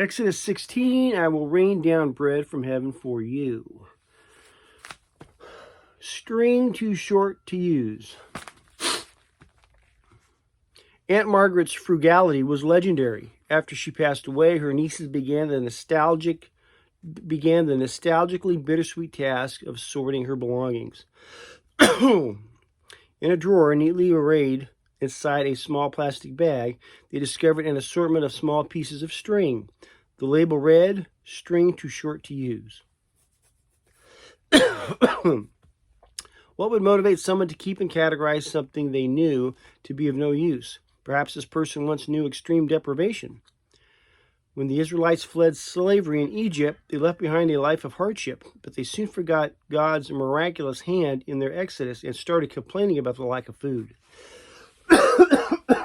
Exodus 16, I will rain down bread from heaven for you. String too short to use. Aunt Margaret's frugality was legendary. After she passed away, her nieces began the nostalgically bittersweet task of sorting her belongings. In a drawer neatly arrayed inside a small plastic bag, they discovered an assortment of small pieces of string. The label read, "String too short to use." What would motivate someone to keep and categorize something they knew to be of no use? Perhaps this person once knew extreme deprivation. When the Israelites fled slavery in Egypt, they left behind a life of hardship, but they soon forgot God's miraculous hand in their exodus and started complaining about the lack of food.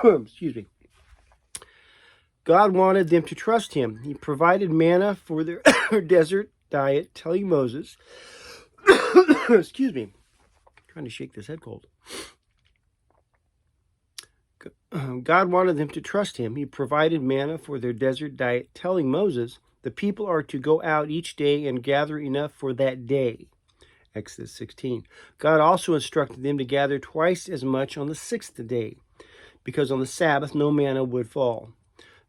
Excuse me. God wanted them to trust him. He provided manna for their desert diet, telling Moses, excuse me, trying to shake this head cold. God wanted them to trust him. He provided manna for their desert diet, telling Moses, the people are to go out each day and gather enough for that day. Exodus 16. God also instructed them to gather twice as much on the sixth day, because on the Sabbath no manna would fall.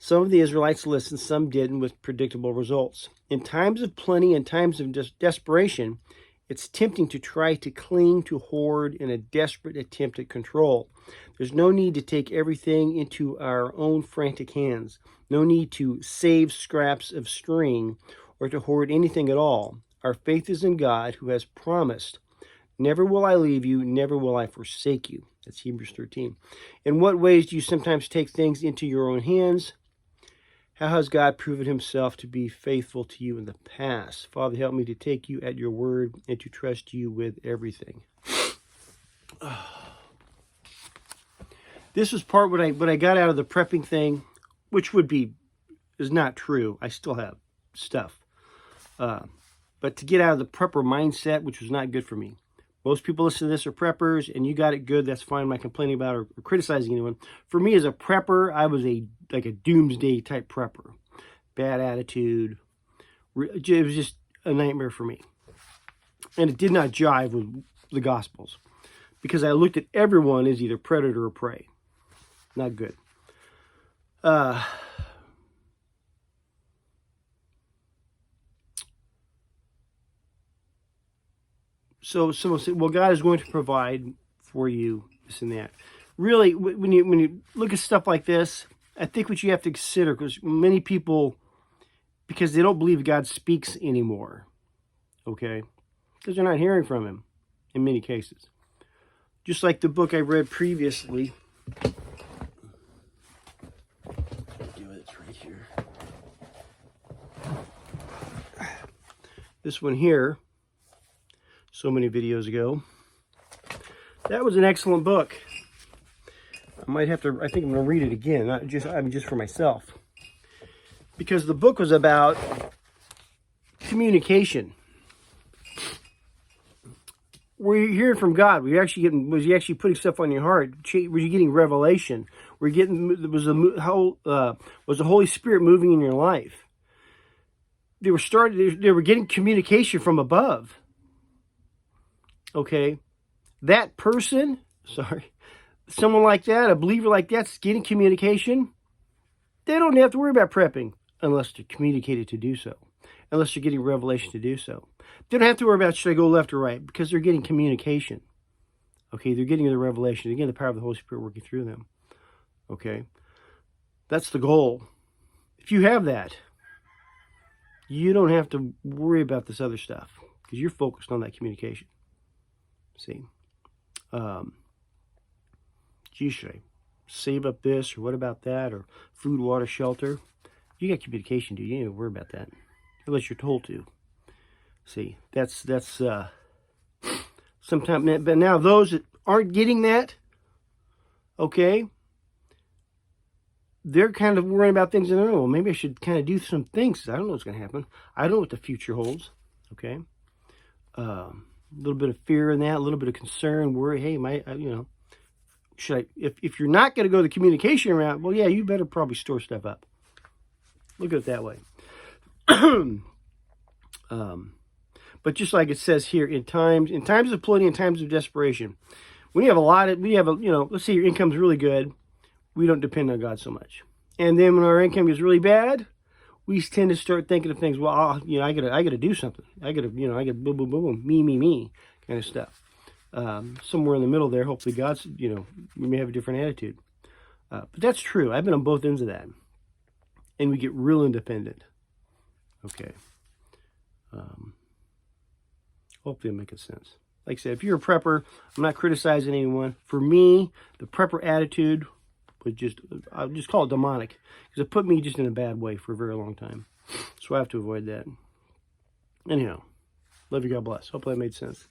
Some of the Israelites listened, some didn't, with predictable results. In times of plenty and times of desperation, it's tempting to try to cling to hoard in a desperate attempt at control. There's no need to take everything into our own frantic hands. No need to save scraps of string or to hoard anything at all. Our faith is in God, who has promised, "Never will I leave you, never will I forsake you." That's Hebrews 13. In what ways do you sometimes take things into your own hands? How has God proven himself to be faithful to you in the past? Father, help me to take you at your word and to trust you with everything. This was part what I got out of the prepping thing, which is not true. I still have stuff. But to get out of the prepper mindset, which was not good for me. Most people listen to this are preppers, and you got it good. That's fine. I'm not complaining about or criticizing anyone. For me as a prepper, I was like a doomsday type prepper. Bad attitude. It was just a nightmare for me. And it did not jive with the Gospels, because I looked at everyone as either predator or prey. Not good. So someone said, well, God is going to provide for you this and that. Really, when you look at stuff like this, I think what you have to consider, because many people, because they don't believe God speaks anymore, okay? Because they're not hearing from him in many cases. Just like the book I read previously. It's right here. This one here. So many videos ago. That was an excellent book. I might have to, I think I'm going to read it again, not just, just for myself. Because the book was about communication. Were you hearing from God? Was he actually putting stuff on your heart? Were you getting revelation? Was the Holy Spirit moving in your life? They were getting communication from above. Okay, that person, someone like that, a believer like that's getting communication, they don't have to worry about prepping unless they're communicated to do so, unless they're getting revelation to do so. They don't have to worry about should I go left or right, because they're getting communication. Okay, they're getting the revelation, again, the power of the Holy Spirit working through them. Okay, that's the goal. If you have that, you don't have to worry about this other stuff, because you're focused on that communication. See, gee, should I save up this, or what about that, or food, water, shelter? You got communication, dude. You ain't worry about that, unless you're told to. See, that's sometimes, but now those that aren't getting that, okay, they're kind of worrying about things in their own. Well, maybe I should kind of do some things. I don't know what's going to happen. I don't know what the future holds. Okay. A little bit of fear in that, a little bit of concern, worry. Hey, should I, if you're not going to go the communication route, well, yeah, you better probably store stuff up. Look at it that way. But just like it says here, in times of plenty, in times of desperation, when you have let's say your income's really good, we don't depend on God so much. And then when our income is really bad, we tend to start thinking of things. Well, I gotta do something. I gotta boom, boom, boom, boom, me, kind of stuff. Somewhere in the middle there, hopefully God's, we may have a different attitude. But that's true. I've been on both ends of that, and we get real independent. Okay. Hopefully I'm making sense. Like I said, if you're a prepper, I'm not criticizing anyone. For me, the prepper attitude was I'll just call it demonic, because it put me just in a bad way for a very long time. So I have to avoid that. Anyhow, love you, God bless. Hopefully that made sense.